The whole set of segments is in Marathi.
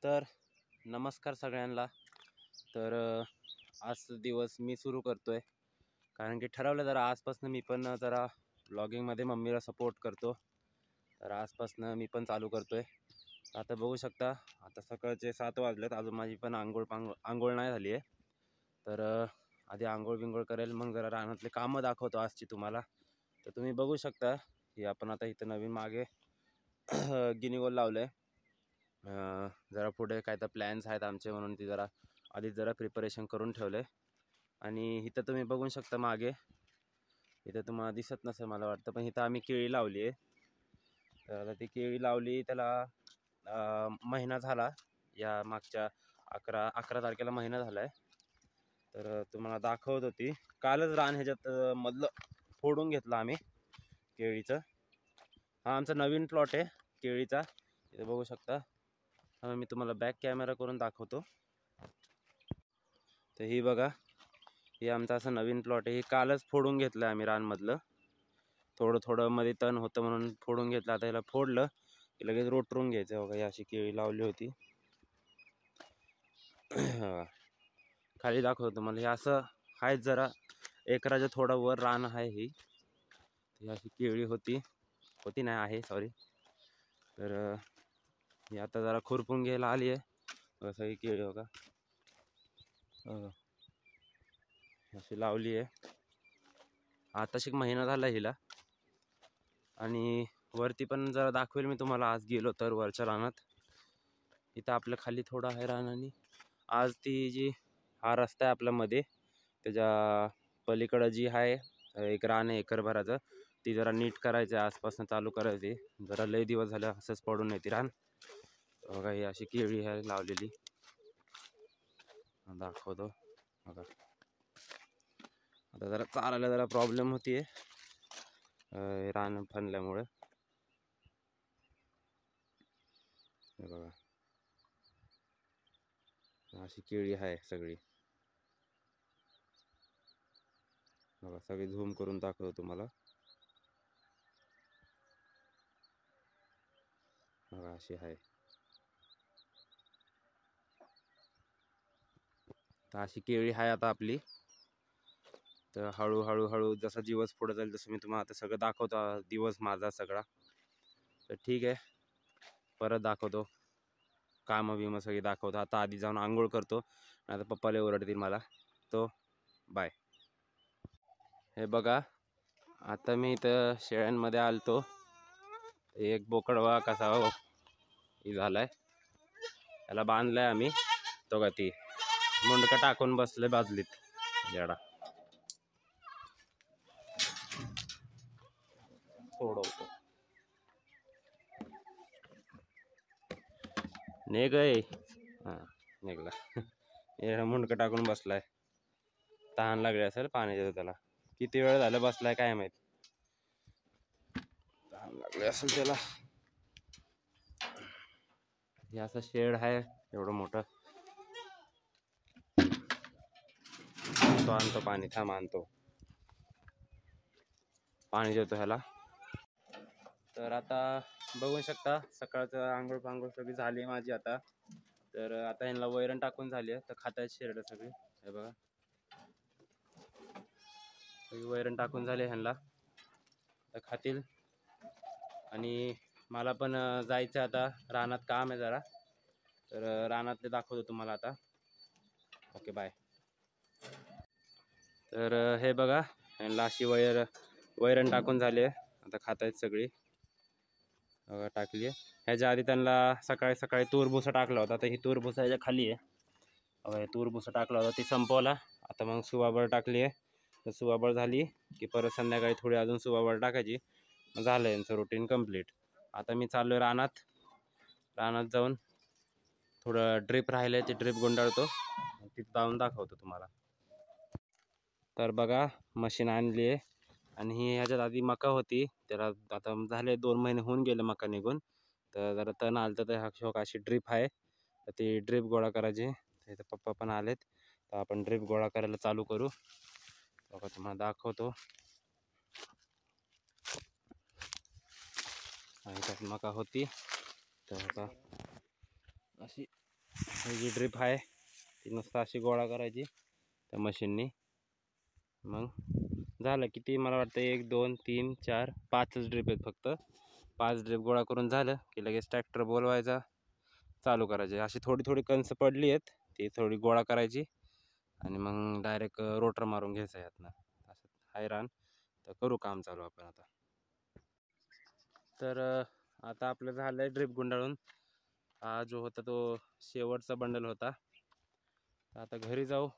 तर नमस्कार सगळ्यांना। तर आज दिवस मी सुरू करतोय कारण की ठरवलं जरा आजपासून मी पण जरा ब्लॉगिंगमध्ये मम्मीला सपोर्ट करतो। तर आजपासून मी पण चालू करतोय। आता बघू शकता आता सकाळचे 7 वाजलेत, अजून माझी पण आंघोळ नाही झाली आहे। तर आधी आंघोळ बिंघोळ करेल, मग जरा रानातले कामं दाखवतो आजची तुम्हाला। तर तुम्ही बघू शकता की आपण आता इथं नवीन मागे गिनीगोल लावलंय। जरा पुढे काय तर प्लॅन्स आहेत आमचे, म्हणून ती जरा आधीच जरा प्रिपरेशन करून ठेवले। आणि इथं तुम्ही बघू शकता मागे, इथं तुम्हाला दिसत नसेल मला वाटतं, पण इथं आम्ही केळी लावली आहे। तर आता ती केळी लावली त्याला महिना झाला, या मागच्या 11 तारखेला महिना झालाय। तर तुम्हाला दाखवत होती कालच रान ह्याच्यात मधलं फोडून घेतलं आम्ही केळीचं। हा आमचा नवीन प्लॉट आहे केळीचा, इथे बघू शकता। मी तुम्हाला बॅक कॅमेरा करून दाखवतो। तर ही बघा, हे आमचा असं नवीन प्लॉट आहे। हे कालच फोडून घेतलं आम्ही रानमधलं, थोडं थोडं मध्ये तण होतं म्हणून फोडून घेतलं। आता याला फोडलं की लगेच रोटरून घ्यायचं। बघा ही अशी केळी लावली होती। खाली दाखवतो तुम्हाला, हे असं आहे जरा एकराच्या थोडा वर रान आहे। ही अशी केळी होती नाही आहे, सॉरी। तर ही आता जरा खुरपून घ्यायला आली आहे। असं ही केळी बघा अशी लावली आहे। आताशी महिना झाला हिला। आणि वरती पण जरा दाखवेल मी तुम्हाला, आज गेलो तर वरच्या रानात। इथं आपल्या खाली थोडं आहे रान, आणि आज ती जी हा रस्ता आहे आपल्यामध्ये, त्याच्या पलीकडं जी आहे एक रान आहे एकरभराचं, ती जरा नीट करायचं आहे, आजपासून चालू करायची। जरा लय दिवस झाले असंच पडून येते रान। बघा ही अशी केळी आहे लावलेली, दाखवतो बघा। आता जरा चालायला जरा प्रॉब्लेम होतीये रान फणल्यामुळे। बघा अशी केळी आहे सगळी। बघा सगळी झूम करून दाखवतो तुम्हाला। बघा अशी आहे। तर अशी केळी आहे आता आपली। तर हळूहळू जसा दिवस पुढे जाईल तसं मी तुम्हाला आता सगळं दाखवतो, दिवस माझा सगळा। तर ठीक आहे, परत दाखवतो, कामं बिमं सगळी दाखवतो। आता आधी जाऊन आंघोळ करतो, आता पप्पाला ओरडतील मला। तो बाय। हे बघा आता मी इथं शेळ्यांमध्ये आलतो। एक बोकड बघा कसा झालाय, त्याला बांधलाय आम्ही। तो का ती मुंडका टाकून बसले बाजलीत येडा। सोडवतो ने गय, हा निघला। येडा मुंडका टाकून बसलाय, तहान लागली असेल, पाणी देतो त्याला। किती वेळ झाला बसलाय काय माहित, तहान लागली असेल त्याला। हे असं शेड आहे एवढं मोठं। तो आणतो पाणी, थांब आणतो, पाणी देतो ह्याला। तर आता बघू शकता सकाळचं आंघोळ पांघोळ सगळी झाली माझी आता। तर आता ह्यांना वैरण टाकून झाली आहे, तर खातायत शेरडं सगळी। हे बघा सगळी वैरण टाकून झाली ह्यांना, तर खातील। आणि मला पण जायचं आता, रानात काम आहे जरा। तर रानातले दाखवतो तुम्हाला आता। Okay bye. तर हे बघा ह्यांना अशी वैरण टाकून झाली आहे, आता खातायत सगळी। बघा टाकली आहे। ह्याच्या आधी त्यांना सकाळी सकाळी तूर भुसा टाकला होता, तर ही तूर भुसा ह्याच्या खाली आहे। बघा तूर भुसा टाकला होता, ती संपवला। आता मग सुवाबळ टाकली आहे। तर सुवाबळ झाली की परत संध्याकाळी थोडी अजून सुवाबळ टाकायची, झालं यांचं रुटीन कंप्लीट। आता मी चाललोय रानात जाऊन थोडं ड्रिप राहिलंय, ते ड्रिप गुंडाळतो, तिथं जाऊन दाखवतो तुम्हाला। तर बघा मशीन आणली आहे, आणि ही ह्याच्यात आधी मका होती, त्याला आता झाले 2 महिने होऊन गेले मका निघून। तर जरा तण आलं तर हा शोक अशी ड्रिप आहे, तर ती ड्रिप गोळा करायची। तर पप्पा पण आलेत, तर आपण ड्रिप गोळा करायला चालू करू। बघा तुम्हाला दाखवतो, ह्याच्यात मका होती, तर आता अशी ही जी ड्रिप आहे ती नुसतं अशी गोळा करायची त्या मशीननी, मग झालं. किती मला वाटतं 1 2 3 4 5च ड्रिप आहेत फक्त. 5 ड्रिप गोळा करून झालं की लगेच ट्रॅक्टर बोलवायचा, चालू करायचे. अशी थोडी थोडी कणस पडली आहेत, ती थोडी गोळा करायची आणि मग डायरेक्ट रोटर मारून घ्यायचं यातनं. असं हाय रान. तर करू काम चालू आपण आता. तर आता आपलं झालं आहे ड्रिप गुंडाळून. हा जो होता तो शेवटचा बंडल होता. आता घरी जाऊ,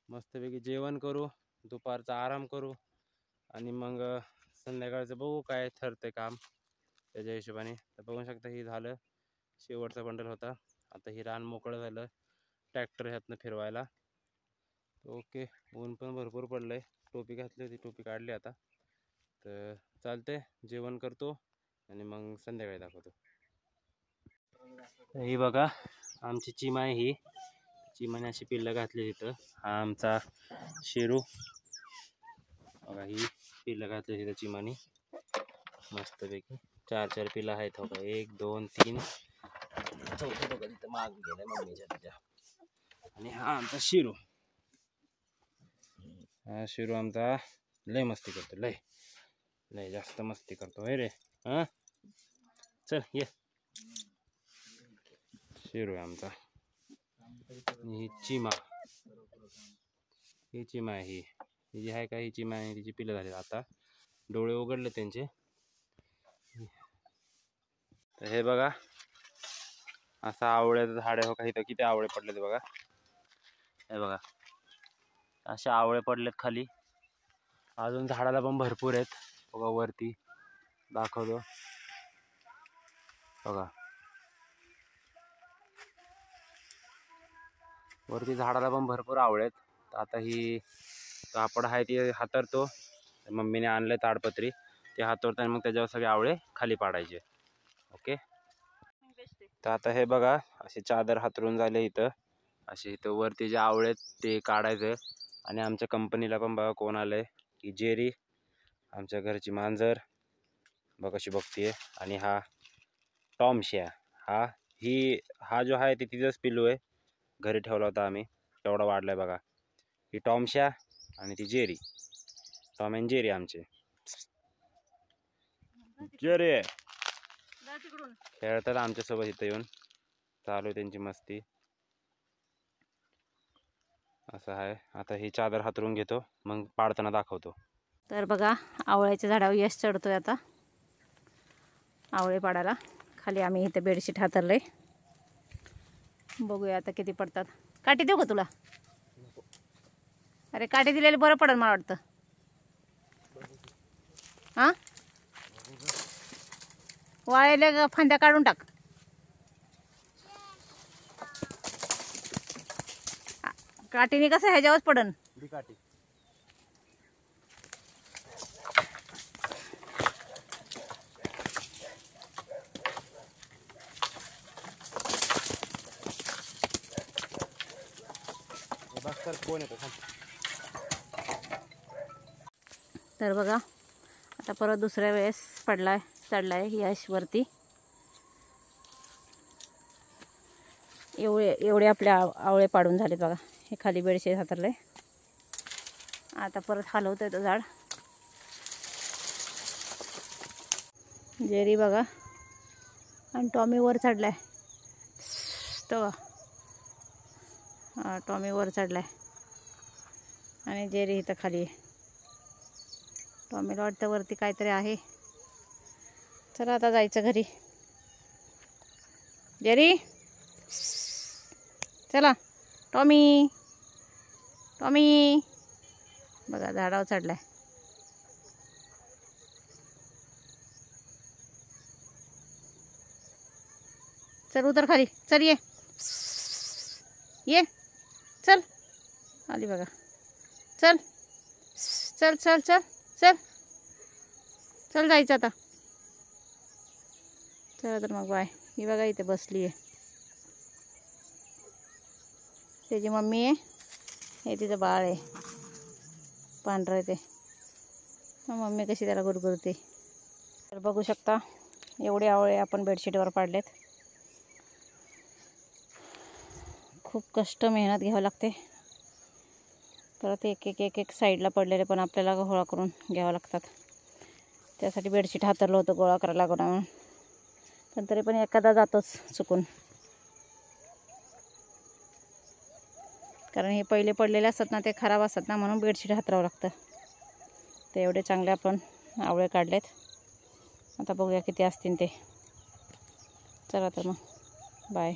मस्तपैकी जेवण करू, दुपारचा आराम करू आणि मग संध्याकाळचं बघू काय ठरते काम त्याच्या हिशोबाने. तर बघू शकता ही झालं शेवटचा बंडल होता. आता ही रान मोकळं झालं ट्रॅक्टर ह्यातनं फिरवायला. ओके, ऊन पण भरपूर पडलं आहे. टोपी घातली होती, टोपी काढली आता. तर चालते, जेवण करतो आणि मग संध्याकाळी दाखवतो. ही बघा आमची चिमा आहे. ही चिमाने अशी पिल्लं घातली तिथं. हा आमचा शेरू बघा, ही पिल्लं घातली तिथं चिमाने मस्तपैकी. 4 पिल्लं आहेत. हो का, 1 2 3 चौथं बघा तिथं माग गेलं मम्मीच्या तिच्या. आणि हा आमचा शेरू. हा शेरू आमचा लय मस्ती करतो, लय लय जास्त मस्ती करतो होय रे. हां चल ये. शेरू आहे आमचा. ही चिमा, ही चिमा आहे. ही जी आहे का, ही चिमा आहे. तिची पिल्लं झाली आता, डोळे उघडले त्यांचे. तर हे बघा असं आवळ्याचं झाड आहे. हो का, इथं किती आवळे पडले ते बघा. हे बघा असे आवळे पडलेत खाली. अजून झाडाला पण भरपूर आहेत. बघा वरती दाखवतो बघा, वरती झाडाला पण भरपूर आवळे आहेत. आता ही कापड आहे ती हातरतो. मम्मीने आणले ताडपत्री, ते हातरतो आणि मग त्याच्यावर सगळे आवळे खाली पाडायचे. ओके. तर आता हे बघा अशी चादर हातरून झाले इथं. असे इथं वरती जे आवळे आहेत ते काढायचं. आणि आमच्या कंपनीला पण बघा कोण आलंय, की जेरी, आमच्या घरची मांजर बघ कशी बघतीये. आणि हा टॉमशा, हा जो आहे ते तिथंच पिल्लू आहे, घरी ठेवला होता आम्ही, तेवढा वाढलाय बघा. ही टॉमशा आणि ती जेरी, टॉम अँड जेरी आमचे. जेरी खेळतात आमच्यासोबत इथं येऊन, चालू आहे त्यांची मस्ती. असं आहे. आता ही चादर हातरून घेतो, मग पाडताना दाखवतो. तर बघा आवळ्याच्या झाडावर यश चढतोय आता आवळे पाडायला. खाली आम्ही इथे बेडशीट हातरले. बघूया आता किती पडतात. काठी देऊ का तुला? अरे काठी दिलेली बरं पडेल मला वाटतं. हां वाळलेल्या फांद्या काढून टाक. काठीने कसं ह्याच्यावरच पडन. काठी कोण येतो. तर बघा आता परत दुसऱ्या वेळेस चढलाय यश वरती. एवढे आपले आवळे पाडून झाले बघा. हे खाली बेडशे हातरले. आता परत हलवतोय तो झाड. जेरी बघा आणि टॉमी वर चढलाय. तो हा टॉमी वर चढलाय आणि जेरी इथं खाली आहे. टॉमीला वाटतं वरती काहीतरी आहे. चला आता जायचं घरी. जेरी चला. टॉमी बघा झाडावर चढलाय. चल उतर खाली. चल ये चल आली बघा. चल चल चल चल चल चल जायचं आता. चला तर मग बाय. ही बघा इथे बसली आहे. त्याची मम्मी आहे, हे तिचं बाळ आहे पांढरं ते. मम्मी कशी त्याला गुरगुरते. तर बघू शकता एवढे आवळे आपण बेडशीटवर पाडलेत. खूप कष्ट मेहनत घ्यावं लागते. परत एक एक साईडला पडलेले पण आपल्याला गोळा करून घ्यावं लागतात. त्यासाठी बेडशीट हातरलं होतं गोळा करायला लागणार म्हणून, पण तरी पण एखादा जातोच चुकून. कारण हे पहिले पडलेले असतात ना, ते खराब असतात ना, म्हणून बेडशीट हातरावं लागतं. ते एवढे चांगले आपण आवळे काढलेत. आता बघूया किती असतील ते. चला तर मग बाय.